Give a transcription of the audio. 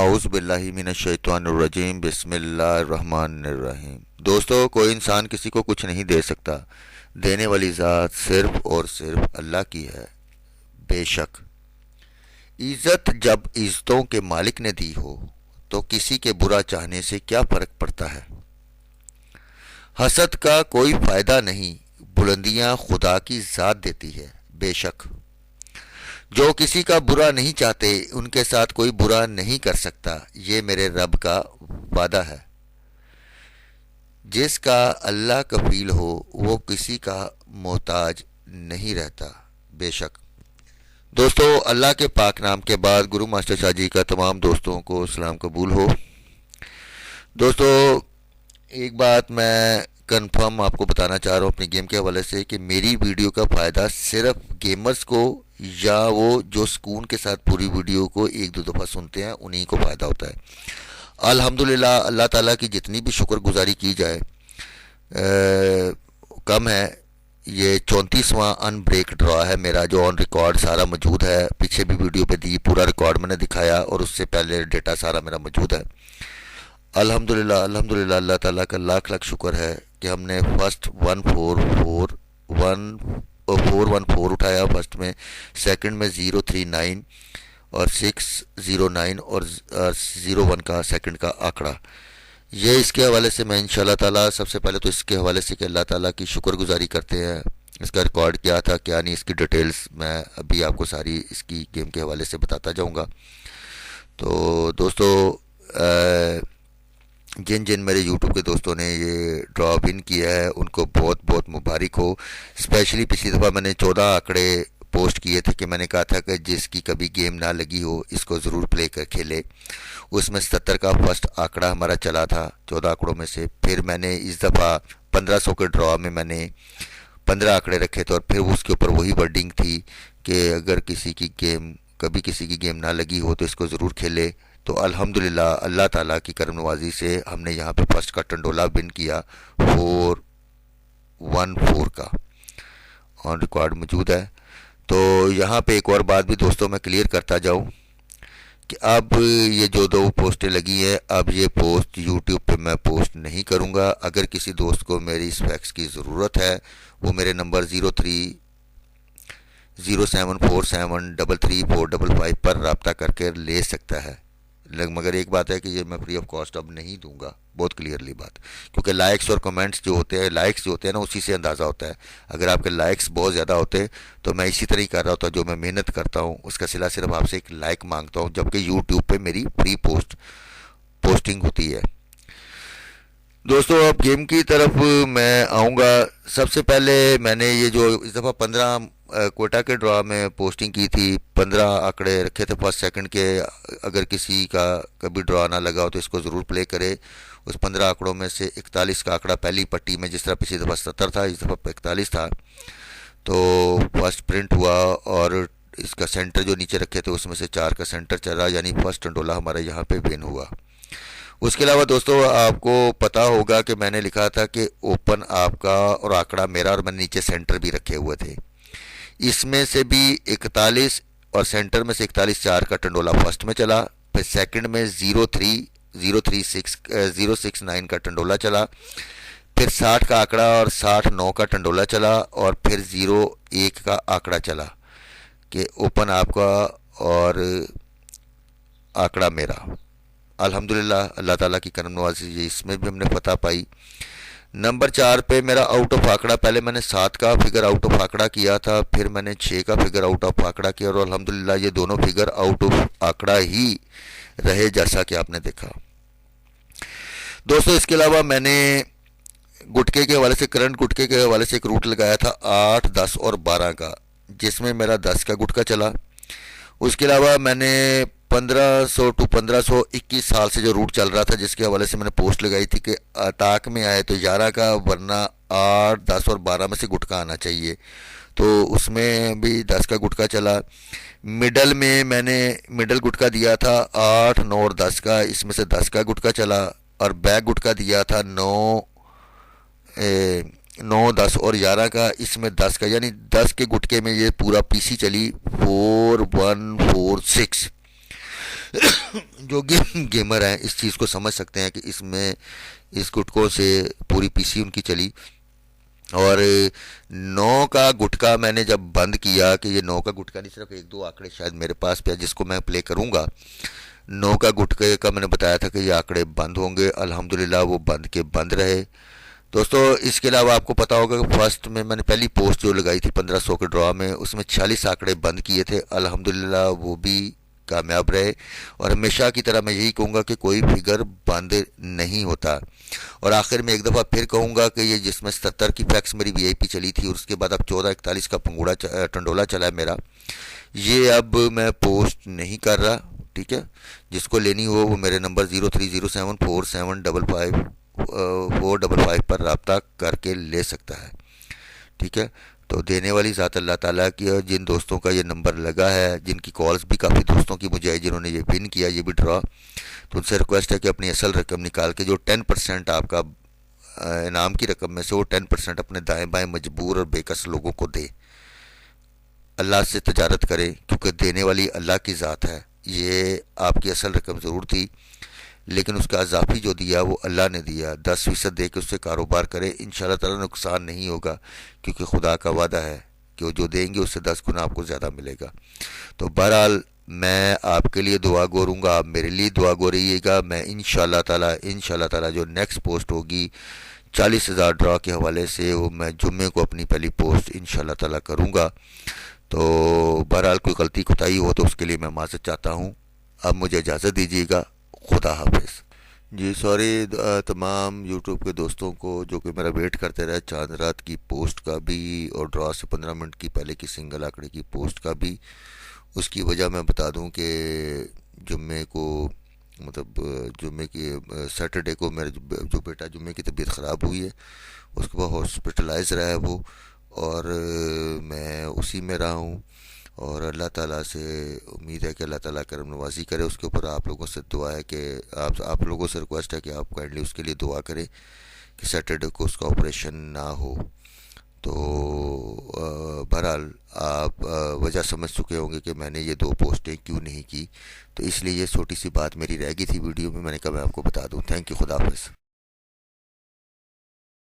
اعوذ باللہ من الشیطان الرجیم بسم اللہ الرحمن الرحیم۔ دوستو، کوئی انسان کسی کو کچھ نہیں دے سکتا، دینے والی ذات صرف اور صرف اللہ کی ہے۔ بے شک عزت جب عزتوں کے مالک نے دی ہو تو کسی کے برا چاہنے سے کیا فرق پڑتا ہے۔ حسد کا کوئی فائدہ نہیں، بلندیاں خدا کی ذات دیتی ہے۔ بے شک جو کسی کا برا نہیں چاہتے ان کے ساتھ کوئی برا نہیں کر سکتا، یہ میرے رب کا وعدہ ہے۔ جس کا اللہ کفیل ہو وہ کسی کا محتاج نہیں رہتا۔ بے شک دوستو، اللہ کے پاک نام کے بعد گرو ماسٹر شاہ جی کا تمام دوستوں کو سلام قبول ہو۔ دوستو، ایک بات میں کنفرم آپ کو بتانا چاہ رہا ہوں اپنی گیم کے حوالے سے کہ میری ویڈیو کا فائدہ صرف گیمرز کو یا وہ جو سکون کے ساتھ پوری ویڈیو کو ایک دو دفعہ سنتے ہیں انہی کو فائدہ ہوتا ہے۔ الحمدللہ اللہ تعالیٰ کی جتنی بھی شکر گزاری کی جائے کم ہے۔ یہ 34واں ان بریک ڈرا ہے میرا، جو آن ریکارڈ سارا موجود ہے، پیچھے بھی ویڈیو پہ دی، پورا ریکارڈ میں نے دکھایا اور اس سے پہلے ڈیٹا سارا میرا موجود ہے۔ الحمدللہ الحمدللہ اللہ تعالیٰ کا لاکھ لاکھ شکر ہے کہ ہم نے فرسٹ 414 اٹھایا فرسٹ میں، سیکنڈ میں 039 اور 609 اور 01 کا سیکنڈ کا آنکڑا۔ یہ اس کے حوالے سے میں انشاءاللہ تعالیٰ سب سے پہلے تو اس کے حوالے سے کہ اللہ تعالیٰ کی شکر گزاری کرتے ہیں۔ اس کا ریکارڈ کیا تھا کیا نہیں، اس کی ڈیٹیلز میں ابھی آپ کو ساری اس کی گیم کے حوالے سے بتاتا جاؤں گا۔ تو دوستو، جن جن میرے یوٹیوب کے دوستوں نے یہ ڈرا ون کیا ہے ان کو بہت بہت مبارک ہو۔ اسپیشلی پچھلی دفعہ میں نے 14 آنکڑے پوسٹ کیے تھے کہ میں نے کہا تھا کہ جس کی کبھی گیم نہ لگی ہو اس کو ضرور پلے کر کھیلے۔ اس میں 77 کا فرسٹ آنکڑا ہمارا چلا تھا 14 آنکڑوں میں سے۔ پھر میں نے اس دفعہ 1500 کے ڈرا میں نے 15 آنکڑے رکھے تھے اور پھر اس کے اوپر وہی ورڈنگ تھی کہ اگر کسی کی گیم نہ لگی ہو تو اس کو ضرور کھیلے۔ تو الحمدللہ اللہ تعالیٰ کی کرم نوازی سے ہم نے یہاں پہ فرسٹ کا ٹنڈولا ون کیا 414 کا، آن ریکارڈ موجود ہے۔ تو یہاں پہ ایک اور بات بھی دوستوں میں کلیئر کرتا جاؤں کہ اب یہ جو 2 پوسٹیں لگی ہیں اب یہ پوسٹ یوٹیوب پہ میں پوسٹ نہیں کروں گا۔ اگر کسی دوست کو میری اس فیکس کی ضرورت ہے وہ میرے نمبر 030747334555 پر رابطہ کر کے لے سکتا ہے۔ مگر ایک بات ہے کہ یہ میں فری آف کاسٹ اب نہیں دوں گا، بہت کلیئرلی بات، کیونکہ لائکس اور کمنٹس جو ہوتے ہیں نا اسی سے اندازہ ہوتا ہے۔ اگر آپ کے لائکس بہت زیادہ ہوتے تو میں اسی طرح ہی کر رہا ہوتا، جو میں محنت کرتا ہوں اس کا صلہ صرف آپ سے ایک لائک مانگتا ہوں، جبکہ یوٹیوب پہ میری فری پوسٹنگ ہوتی ہے۔ دوستو، اب گیم کی طرف میں آؤں گا۔ سب سے پہلے میں نے یہ جو اس دفعہ 15 کوئٹہ کے ڈرا میں پوسٹنگ کی تھی، 15 آنکڑے رکھے تھے فرسٹ سیکنڈ کے۔ اگر کسی کا کبھی ڈرا نہ لگا ہو تو اس کو ضرور پلے کرے۔ اس 15 آنکڑوں میں سے 41 کا آنکڑا پہلی پٹی میں، جس طرح پچھلی دفعہ 70 تھا اس دفعہ 41 تھا، تو فرسٹ پرنٹ ہوا اور اس کا سینٹر جو نیچے رکھے تھے اس میں سے 4 کا سینٹر چلا، یعنی فرسٹ ٹنڈولا ہمارا یہاں پہ ون ہوا۔ اس کے علاوہ دوستو آپ کو پتا ہوگا کہ میں نے لکھا تھا کہ اوپن آپ کا اور آنکڑا میرا، اور میں نے نیچے سینٹر بھی رکھے ہوئے تھے۔ اس میں سے بھی 41 اور سینٹر میں سے 41 کا ٹنڈولا فرسٹ میں چلا، پھر سیکنڈ میں 069 کا ٹنڈولا چلا، پھر 60 کا آنکڑا اور 69 کا ٹنڈولا چلا، اور پھر 01 کا آنکڑا چلا کہ اوپن آپ کا اور آنکڑا میرا۔ الحمدللہ اللہ تعالیٰ کی کرم نوازی سے اس میں بھی ہم نے فتح پائی۔ نمبر 4 پہ میرا آؤٹ آف آنکڑا، پہلے میں نے 7 کا فگر آؤٹ آف آنکڑا کیا تھا، پھر میں نے 6 کا فگر آؤٹ آف آنکڑا کیا، اور الحمدللہ یہ دونوں فگر آؤٹ آف آنکڑا ہی رہے جیسا کہ آپ نے دیکھا۔ دوستو، اس کے علاوہ میں نے گٹکے کے حوالے سے، کرنٹ گٹکے کے حوالے سے ایک روٹ لگایا تھا 8، 10 اور 12 کا، جس میں میرا 10 کا گٹکا چلا۔ اس کے علاوہ میں نے 1500 ٹو 1521 سال سے جو روٹ چل رہا تھا، جس کے حوالے سے میں نے پوسٹ لگائی تھی کہ طاق میں آئے تو 11 کا، ورنہ 8، 10 اور 12 میں سے گٹکا آنا چاہیے، تو اس میں بھی 10 کا گٹکا چلا۔ مڈل میں میں نے مڈل گٹکا دیا تھا 8، 9 اور 10 کا، اس میں سے 10 کا گٹکا چلا، اور بیک گٹکا دیا تھا 9، 10 اور 11 کا، اس میں 10 کا، یعنی 10 کے گٹکے میں یہ پورا پی سی چلی 4146۔ جو گیمر ہیں اس چیز کو سمجھ سکتے ہیں کہ اس میں اس گٹکوں سے پوری پی سی ان کی چلی. اور 9 کا گٹکا میں نے جب بند کیا کہ یہ 9 کا گٹکا نہیں، صرف ایک دو آنکڑے شاید میرے پاس پہ جس کو میں پلے کروں گا. 9 کا گٹکے کا میں نے بتایا تھا کہ یہ آنکڑے بند ہوں گے، الحمدللہ وہ بند کے بند رہے. دوستو اس کے علاوہ آپ کو پتا ہوگا کہ فرسٹ میں نے پہلی پوسٹ جو لگائی تھی 1500 کے ڈرا میں، اس میں 46 آنکڑے بند کیے تھے، الحمدللہ وہ بھی کامیاب رہے. اور ہمیشہ کی طرح میں یہی کہوں گا کہ کوئی فگر بند نہیں ہوتا. اور آخر میں ایک دفعہ پھر کہوں گا کہ یہ جس میں 77 کی فیکس میری وی آئی پی چلی تھی اور اس کے بعد اب 1441 کا پنگوڑا ٹنڈولا چلا ہے میرا، یہ اب میں پوسٹ نہیں کر رہا. ٹھیک ہے، جس کو لینی ہو وہ میرے نمبر 03074755 پر رابطہ کر کے لے سکتا ہے. ٹھیک ہے، تو دینے والی ذات اللہ تعالیٰ کی. اور جن دوستوں کا یہ نمبر لگا ہے، جن کی کالز بھی کافی دوستوں کی مجھے آئی جنہوں نے یہ ون کیا یہ بھی ڈرا، تو ان سے ریکویسٹ ہے کہ اپنی اصل رقم نکال کے جو 10% آپ کا انعام کی رقم میں سے وہ 10% اپنے دائیں بائیں مجبور اور بےکس لوگوں کو دے. اللہ سے تجارت کرے کیونکہ دینے والی اللہ کی ذات ہے. یہ آپ کی اصل رقم ضرور تھی لیکن اس کا اضافی جو دیا وہ اللہ نے دیا. 10% دے کے اس سے کاروبار کرے، انشاءاللہ تعالی نقصان نہیں ہوگا کیونکہ خدا کا وعدہ ہے کہ وہ جو دیں گے اس سے 10 گنا آپ کو زیادہ ملے گا. تو بہرحال میں آپ کے لیے دعا گوروں گا، آپ میرے لیے دعا گو رہیے گا. میں انشاءاللہ تعالی جو نیکسٹ پوسٹ ہوگی 40,000 ڈرا کے حوالے سے وہ میں جمعے کو اپنی پہلی پوسٹ انشاءاللہ تعالی کروں گا. تو بہرحال کوئی غلطی کوتاہی ہو تو اس کے لیے میں معذرت چاہتا ہوں. اب مجھے اجازت دیجیے گا، خدا حافظ. جی سوری تمام یوٹیوب کے دوستوں کو جو کہ میرا ویٹ کرتے رہے چاند رات کی پوسٹ کا بھی اور ڈرا سے 15 منٹ کی پہلے کی سنگل آنکڑے کی پوسٹ کا بھی. اس کی وجہ میں بتا دوں کہ جمعے کو مطلب جمعے کی سیٹرڈے کو میرا جو بیٹا جمعے کی طبیعت خراب ہوئی ہے، اس کے بعد ہاسپٹلائز رہا ہے وہ، اور میں اسی میں رہا ہوں. اور اللہ تعالیٰ سے امید ہے کہ اللہ تعالیٰ کرم نوازی کرے اس کے اوپر. آپ لوگوں سے دعا ہے کہ آپ لوگوں سے ریکویسٹ ہے کہ آپ کائنڈلی اس کے لیے دعا کریں کہ سیٹرڈے کو اس کا آپریشن نہ ہو. تو بہرحال آپ وجہ سمجھ چکے ہوں گے کہ میں نے یہ 2 پوسٹیں کیوں نہیں کی. تو اس لیے یہ چھوٹی سی بات میری رہ گئی تھی ویڈیو میں، میں نے کہا میں آپ کو بتا دوں. تھینک یو، خدا حافظ.